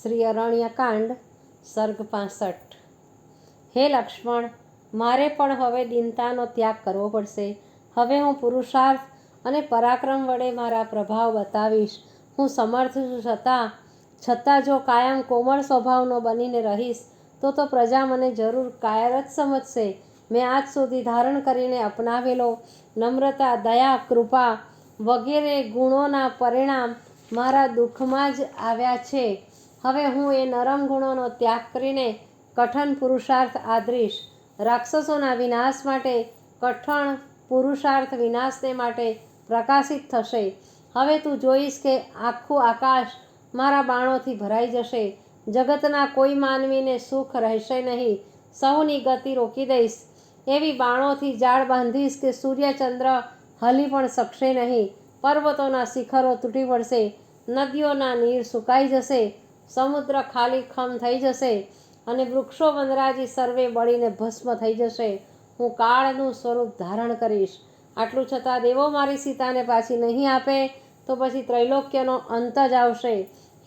શ્રી અરણ્યકાંડ સર્ગ 65। હે લક્ષ્મણ, મારે પણ હવે દીનતાનો ત્યાગ કરવો પડશે। હવે હું પુરુષાર્થ અને પરાક્રમ વડે મારા પ્રભાવ બતાવીશ। હું સમર્થ છું, છતાં જો કાયમ કોમળ સ્વભાવનો બનીને રહીશ તો પ્રજા મને જરૂર કાયર જ સમજશે। મેં આજ સુધી ધારણ કરીને અપનાવેલો નમ્રતા, દયા, કૃપા વગેરે ગુણોના પરિણામ મારા દુઃખમાં જ આવ્યા છે। હવે હું એ નરમ ગુણોનો ત્યાગ કરીને કઠણ પુરુષાર્થ આદરીશ। રાક્ષસોના વિનાશ માટે કઠણ પુરુષાર્થ વિનાશને માટે પ્રકાશિત થશે। હવે તું જોઈશ કે આખું આકાશ મારા બાણોથી ભરાઈ જશે। જગતના કોઈ માનવીને સુખ રહેશે નહીં। સૌની ગતિ રોકી દઈશ। એવી બાણોથી જાળ બાંધીશ કે સૂર્ય ચંદ્ર હલી પણ શકશે નહીં। પર્વતોના શિખરો તૂટી પડશે, નદીઓના નીર સુકાઈ જશે, સમુદ્ર ખાલી ખમ થઈ જશે અને વૃક્ષો વનરાજી સર્વે બળીને ભસ્મ થઈ જશે। હું કાળનું સ્વરૂપ ધારણ કરીશ। આટલું છતાં દેવો મારી સીતાને પાછી નહીં આપે તો પછી ત્રૈલોક્યનો અંત જ આવશે।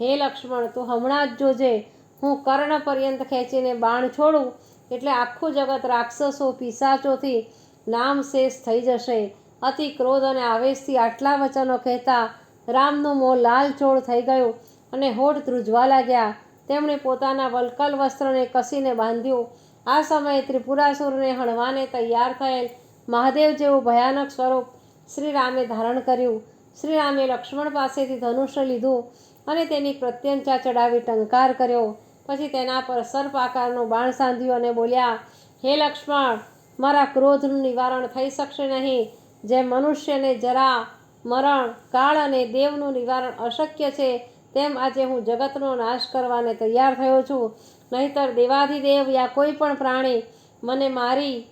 હે લક્ષ્મણ, તું હમણાં જ જોજે, હું કર્ણ પર્યંત ખેંચીને બાણ છોડું એટલે આખું જગત રાક્ષસો પિશાચોથી નામશેષ થઈ જશે। અતિ ક્રોધ અને આવેશથી આટલા વચનો કહેતા રામનું મોં લાલચોળ થઈ ગયું અને હોઠ ધ્રુજવા લાગ્યા। તેમણે પોતાના વલ્કલ વસ્ત્રને કસીને બાંધ્યું। આ સમયે ત્રિપુરાસુરને હણવાને તૈયાર થયેલ મહાદેવ જેવું ભયાનક સ્વરૂપ શ્રી રામે ધારણ કર્યું। શ્રી રામે લક્ષ્મણ પાસેથી ધનુષ્ય લીધું અને તેની પ્રત્યંચા ચડાવી ટંકાર કર્યો। પછી તેના પર સર્પ આકારનું બાણ સાધ્યું અને બોલ્યા, હે લક્ષ્મણ, મારા ક્રોધનું નિવારણ થઈ શકશે નહીં। જેમ મનુષ્યને જરા, મરણ, કાળ અને દેવનું નિવારણ અશક્ય છે, તેમ આજે હું જગતનો નાશ કરવાને તૈયાર થયો છું। નહીંતર દેવાધિદેવ યા કોઈ પણ પ્રાણી મને મારી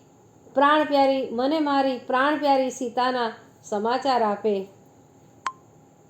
પ્રાણ પ્યારી સીતાના સમાચાર આપે।